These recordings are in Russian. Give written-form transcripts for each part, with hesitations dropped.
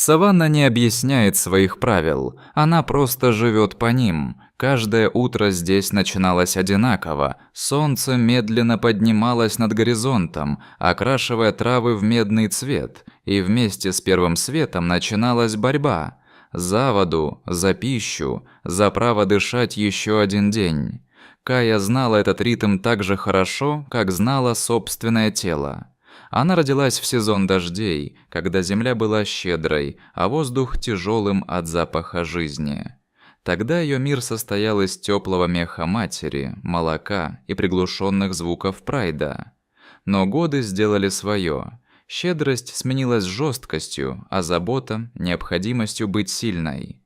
Саванна не объясняет своих правил, она просто живет по ним. Каждое утро здесь начиналось одинаково. Солнце медленно поднималось над горизонтом, окрашивая травы в медный цвет, и вместе с первым светом начиналась борьба. За воду, за пищу, за право дышать еще один день. Кая знала этот ритм так же хорошо, как знала собственное тело. Она родилась в сезон дождей, когда земля была щедрой, а воздух тяжелым от запаха жизни. Тогда ее мир состоял из теплого меха матери, молока и приглушенных звуков прайда. Но годы сделали свое. Щедрость сменилась жесткостью, а забота – необходимостью быть сильной.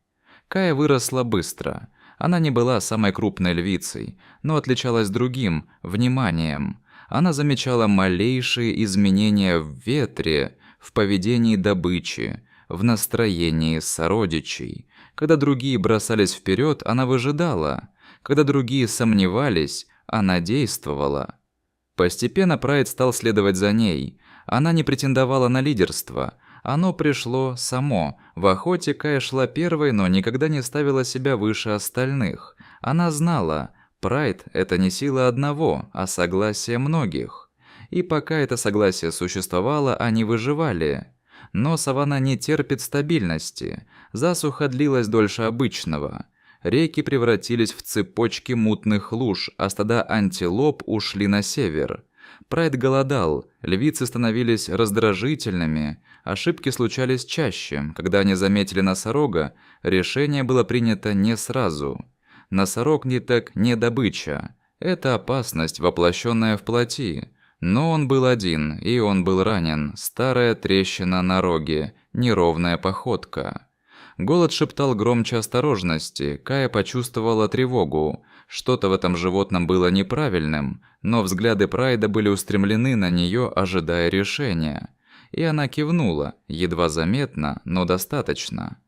Кая выросла быстро. Она не была самой крупной львицей, но отличалась другим – вниманием. Она замечала малейшие изменения в ветре, в поведении добычи, в настроении сородичей. Когда другие бросались вперед, она выжидала. Когда другие сомневались, она действовала. Постепенно Прайд стал следовать за ней. Она не претендовала на лидерство. Оно пришло само. В охоте Кая шла первой, но никогда не ставила себя выше остальных. Она знала, Прайд – это не сила одного, а согласие многих. И пока это согласие существовало, они выживали. Но саванна не терпит стабильности. Засуха длилась дольше обычного. Реки превратились в цепочки мутных луж, а стада антилоп ушли на север. Прайд голодал, львицы становились раздражительными, ошибки случались чаще. Когда они заметили носорога, решение было принято не сразу. Носорог не так не добыча. Это опасность, воплощенная в плоти. Но он был один, и он был ранен. Старая трещина на роге, неровная походка. Голод шептал громче осторожности. Кая почувствовала тревогу. Что-то в этом животном было неправильным, но взгляды Прайда были устремлены на нее, ожидая решения. И она кивнула, едва заметно, но достаточно.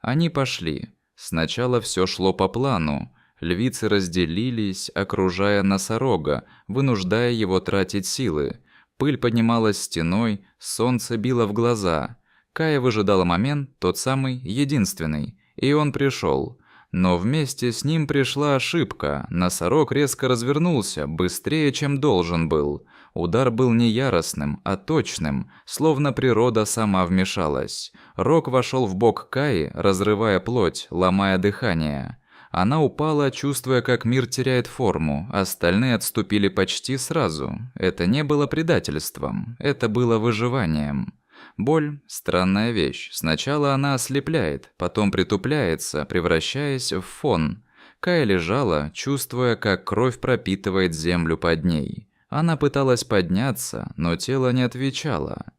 Они пошли. Сначала все шло по плану. Львицы разделились, окружая носорога, вынуждая его тратить силы. Пыль поднималась стеной, солнце било в глаза. Кая выжидала момент, тот самый, единственный, и он пришел. Но вместе с ним пришла ошибка. Носорог резко развернулся, быстрее, чем должен был. Удар был не яростным, а точным, словно природа сама вмешалась. Рог вошел в бок Каи, разрывая плоть, ломая дыхание. Она упала, чувствуя, как мир теряет форму. Остальные отступили почти сразу. Это не было предательством, это было выживанием. Боль – странная вещь. Сначала она ослепляет, потом притупляется, превращаясь в фон. Кая лежала, чувствуя, как кровь пропитывает землю под ней. Она пыталась подняться, но тело не отвечало.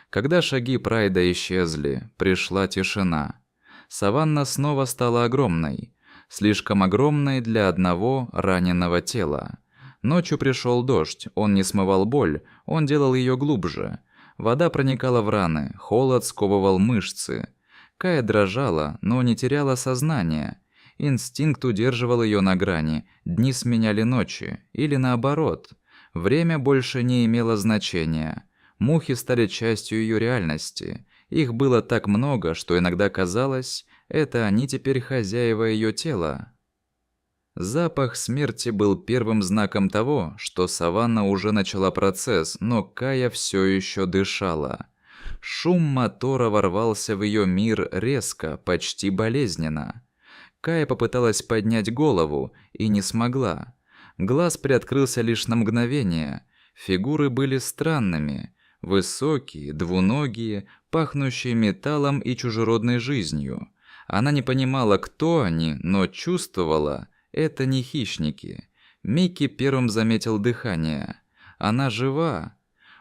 Когда шаги Прайда исчезли, пришла тишина. Саванна снова стала огромной. Слишком огромной для одного раненого тела. Ночью пришел дождь, он не смывал боль, он делал ее глубже. Вода проникала в раны, холод сковывал мышцы. Кая дрожала, но не теряла сознание. Инстинкт удерживал ее на грани, дни сменяли ночи, или наоборот. Время больше не имело значения. Мухи стали частью ее реальности. Их было так много, что иногда казалось, это они теперь хозяева ее тела. Запах смерти был первым знаком того, что саванна уже начала процесс, но Кая все еще дышала. Шум мотора ворвался в ее мир резко, почти болезненно. Кая попыталась поднять голову и не смогла. Глаз приоткрылся лишь на мгновение. Фигуры были странными. Высокие, двуногие, пахнущие металлом и чужеродной жизнью. Она не понимала, кто они, но чувствовала – это не хищники. Микки первым заметил дыхание. Она жива.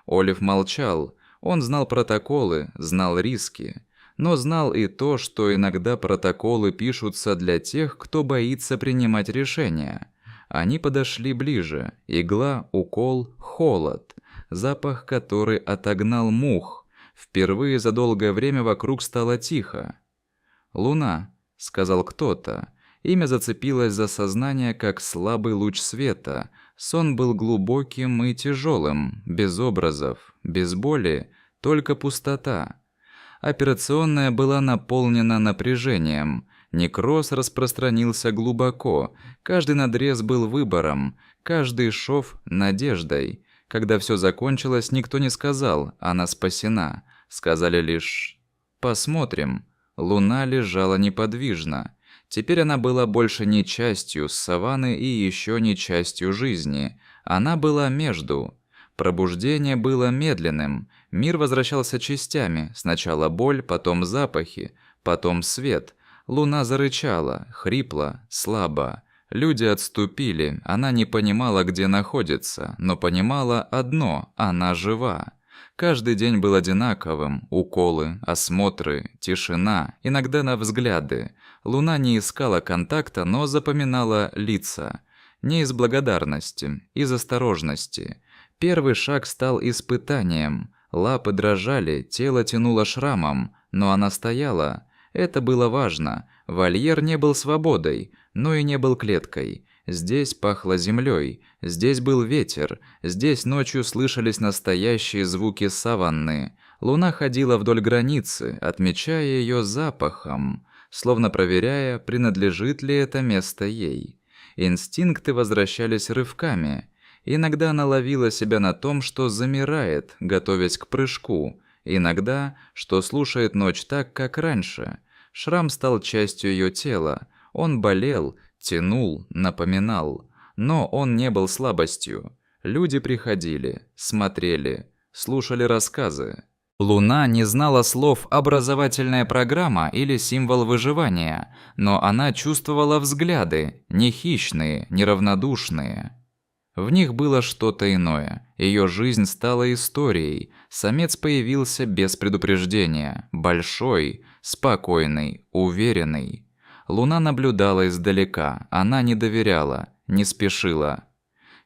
Олив молчал. Он знал протоколы, знал риски. Но знал и то, что иногда протоколы пишутся для тех, кто боится принимать решения. Они подошли ближе. Игла, укол, холод. Запах, который отогнал мух. Впервые за долгое время вокруг стало тихо. «Луна», — сказал кто-то. Имя зацепилось за сознание, как слабый луч света. Сон был глубоким и тяжелым, без образов, без боли, только пустота. Операционная была наполнена напряжением. Некроз распространился глубоко, каждый надрез был выбором, каждый шов – надеждой. Когда все закончилось, никто не сказал «она спасена». Сказали лишь «посмотрим». Луна лежала неподвижно. Теперь она была больше не частью саванны и еще не частью жизни. Она была между. Пробуждение было медленным. Мир возвращался частями. Сначала боль, потом запахи, потом свет. Луна зарычала, хрипла, слабо. Люди отступили. Она не понимала, где находится, но понимала одно – она жива. Каждый день был одинаковым. Уколы, осмотры, тишина, иногда на взгляды. Луна не искала контакта, но запоминала лица. Не из благодарности, из осторожности. Первый шаг стал испытанием. Лапы дрожали, тело тянуло шрамом, но она стояла. Это было важно. Вольер не был свободой, но и не был клеткой. Здесь пахло землей, здесь был ветер, здесь ночью слышались настоящие звуки саванны. Луна ходила вдоль границы, отмечая ее запахом, словно проверяя, принадлежит ли это место ей. Инстинкты возвращались рывками. Иногда она ловила себя на том, что замирает, готовясь к прыжку. Иногда, что слушает ночь так, как раньше. Шрам стал частью ее тела. Он болел, тянул, напоминал. Но он не был слабостью. Люди приходили, смотрели, слушали рассказы. Луна не знала слов «образовательная программа» или «символ выживания», но она чувствовала взгляды, не хищные, не равнодушные. В них было что-то иное. Ее жизнь стала историей. Самец появился без предупреждения. Большой, спокойный, уверенный. Луна наблюдала издалека. Она не доверяла, не спешила.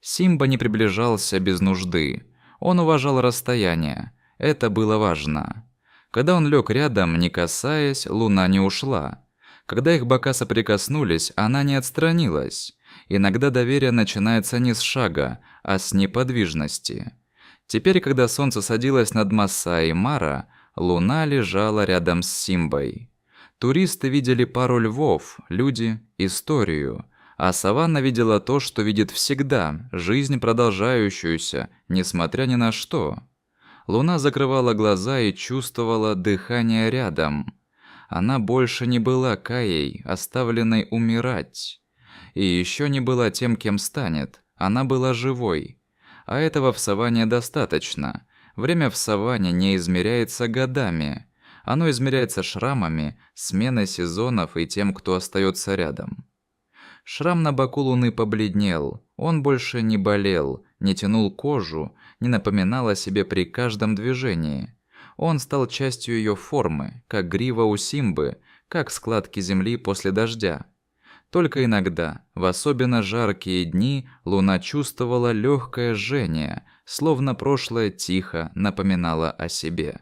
Симба не приближался без нужды. Он уважал расстояние. Это было важно. Когда он лег рядом, не касаясь, Луна не ушла. Когда их бока соприкоснулись, она не отстранилась. Иногда доверие начинается не с шага, а с неподвижности. Теперь, когда солнце садилось над Масаи Мара, Луна лежала рядом с Симбой. Туристы видели пару львов, люди – историю. А саванна видела то, что видит всегда – жизнь продолжающуюся, несмотря ни на что. Луна закрывала глаза и чувствовала дыхание рядом. Она больше не была Каей, оставленной умирать. И еще не была тем, кем станет. Она была живой. А этого в саванне достаточно. Время в саванне не измеряется годами. Оно измеряется шрамами, сменой сезонов и тем, кто остается рядом. Шрам на боку Луны побледнел. Он больше не болел, не тянул кожу, не напоминал о себе при каждом движении. Он стал частью ее формы, как грива у Симбы, как складки земли после дождя. Только иногда, в особенно жаркие дни, Луна чувствовала легкое жжение, словно прошлое тихо напоминало о себе.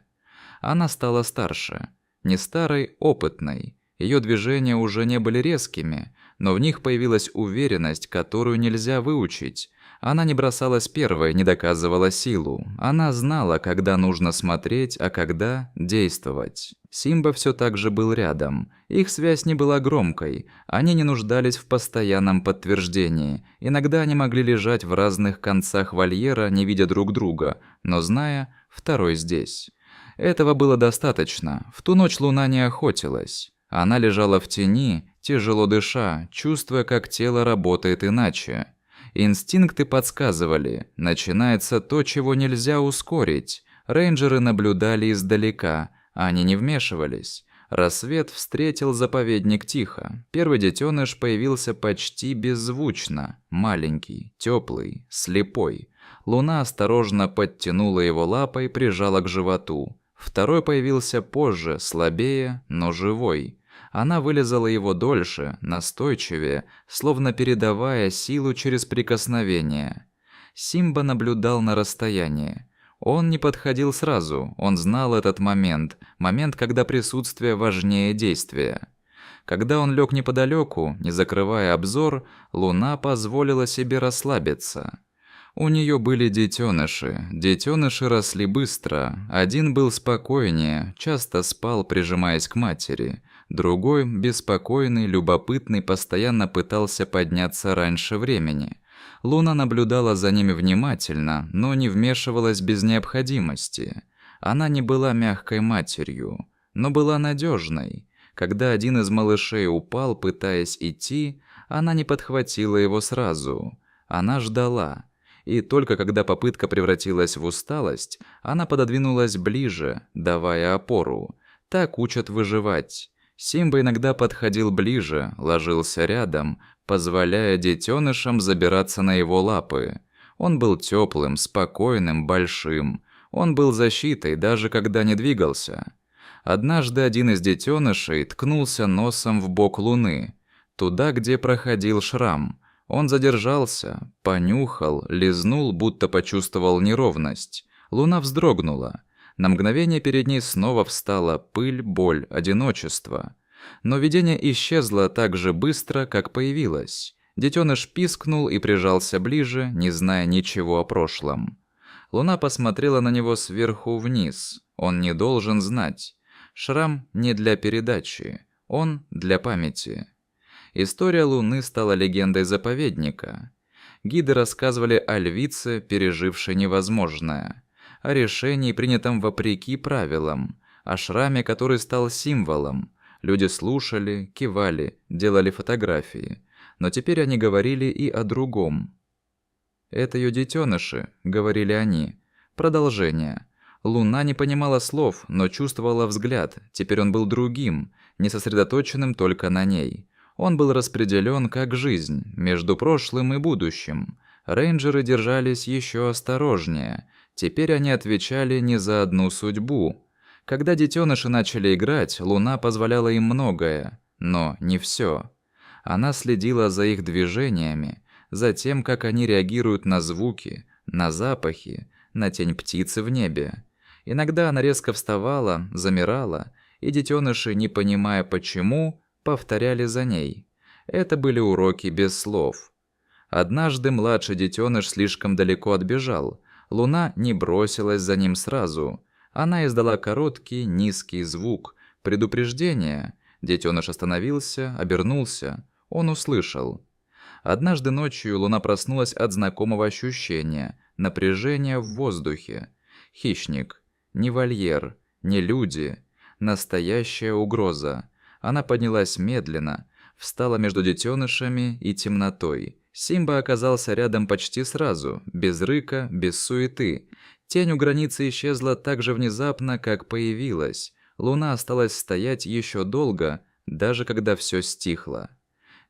Она стала старше. Не старой, опытной. Ее движения уже не были резкими, но в них появилась уверенность, которую нельзя выучить. Она не бросалась первой, не доказывала силу. Она знала, когда нужно смотреть, а когда действовать. Симба все так же был рядом. Их связь не была громкой. Они не нуждались в постоянном подтверждении. Иногда они могли лежать в разных концах вольера, не видя друг друга, но зная, второй здесь. Этого было достаточно. В ту ночь Луна не охотилась. Она лежала в тени, тяжело дыша, чувствуя, как тело работает иначе. Инстинкты подсказывали, начинается то, чего нельзя ускорить. Рейнджеры наблюдали издалека, они не вмешивались. Рассвет встретил заповедник тихо. Первый детеныш появился почти беззвучно, маленький, теплый, слепой. Луна осторожно подтянула его лапой и прижала к животу. Второй появился позже, слабее, но живой. Она вылизала его дольше, настойчивее, словно передавая силу через прикосновение. Симба наблюдал на расстоянии. Он не подходил сразу, он знал этот момент, когда присутствие важнее действия. Когда он лег неподалеку, не закрывая обзор, Луна позволила себе расслабиться. У нее были детеныши. Детеныши росли быстро. Один был спокойнее, часто спал, прижимаясь к матери. Другой, беспокойный, любопытный, постоянно пытался подняться раньше времени. Луна наблюдала за ними внимательно, но не вмешивалась без необходимости. Она не была мягкой матерью, но была надежной. Когда один из малышей упал, пытаясь идти, она не подхватила его сразу. Она ждала. И только когда попытка превратилась в усталость, она пододвинулась ближе, давая опору. Так учат выживать. Симба иногда подходил ближе, ложился рядом, позволяя детенышам забираться на его лапы. Он был теплым, спокойным, большим. Он был защитой, даже когда не двигался. Однажды один из детенышей ткнулся носом в бок Луны, туда, где проходил шрам. Он задержался, понюхал, лизнул, будто почувствовал неровность. Луна вздрогнула. На мгновение перед ней снова встала пыль, боль, одиночество. Но видение исчезло так же быстро, как появилось. Детеныш пискнул и прижался ближе, не зная ничего о прошлом. Луна посмотрела на него сверху вниз. Он не должен знать. Шрам не для передачи, он для памяти. История Луны стала легендой заповедника. Гиды рассказывали о львице, пережившей невозможное, о решении, принятом вопреки правилам, о шраме, который стал символом. Люди слушали, кивали, делали фотографии, но теперь они говорили и о другом. «Это ее детеныши», — говорили они. Продолжение. Луна не понимала слов, но чувствовала взгляд. Теперь он был другим, не сосредоточенным только на ней. Он был распределен как жизнь, между прошлым и будущим. Рейнджеры держались еще осторожнее. Теперь они отвечали не за одну судьбу. Когда детеныши начали играть, Луна позволяла им многое, но не все. Она следила за их движениями, за тем, как они реагируют на звуки, на запахи, на тень птицы в небе. Иногда она резко вставала, замирала, и детеныши, не понимая почему, повторяли за ней. Это были уроки без слов. Однажды младший детеныш слишком далеко отбежал. Луна не бросилась за ним сразу. Она издала короткий, низкий звук. Предупреждение. Детеныш остановился, обернулся. Он услышал. Однажды ночью Луна проснулась от знакомого ощущения, напряжения в воздухе. Хищник. Не вольер, не люди. Настоящая угроза. Она поднялась медленно, встала между детенышами и темнотой. Симба оказался рядом почти сразу, без рыка, без суеты. Тень у границы исчезла так же внезапно, как появилась. Луна осталась стоять еще долго, даже когда все стихло.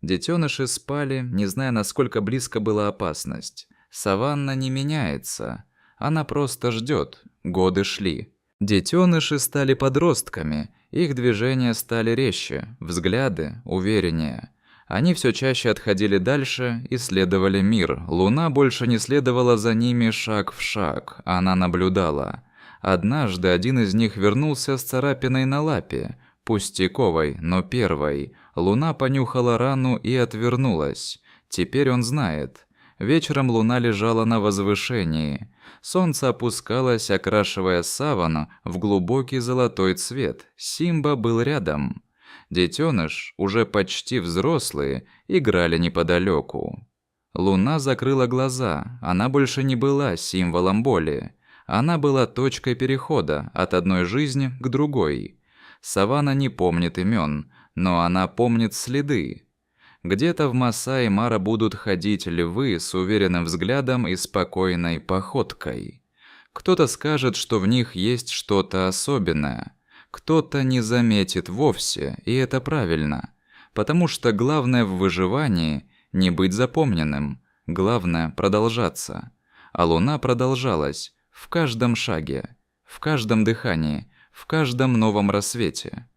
Детеныши спали, не зная, насколько близко была опасность. Саванна не меняется. Она просто ждет. Годы шли. Детеныши стали подростками. Их движения стали резче, взгляды увереннее. Они все чаще отходили дальше, исследовали мир. Луна больше не следовала за ними шаг в шаг. Она наблюдала. Однажды один из них вернулся с царапиной на лапе. Пустяковой, но первой. Луна понюхала рану и отвернулась. Теперь он знает. Вечером Луна лежала на возвышении. Солнце опускалось, окрашивая саванну в глубокий золотой цвет. Симба был рядом. Детеныш, уже почти взрослые, играли неподалеку. Луна закрыла глаза. Она больше не была символом боли. Она была точкой перехода от одной жизни к другой. Саванна не помнит имен, но она помнит следы. Где-то в Масаи-Мара будут ходить львы с уверенным взглядом и спокойной походкой. Кто-то скажет, что в них есть что-то особенное. Кто-то не заметит вовсе, и это правильно. Потому что главное в выживании – не быть запомненным. Главное – продолжаться. А Луна продолжалась в каждом шаге, в каждом дыхании, в каждом новом рассвете.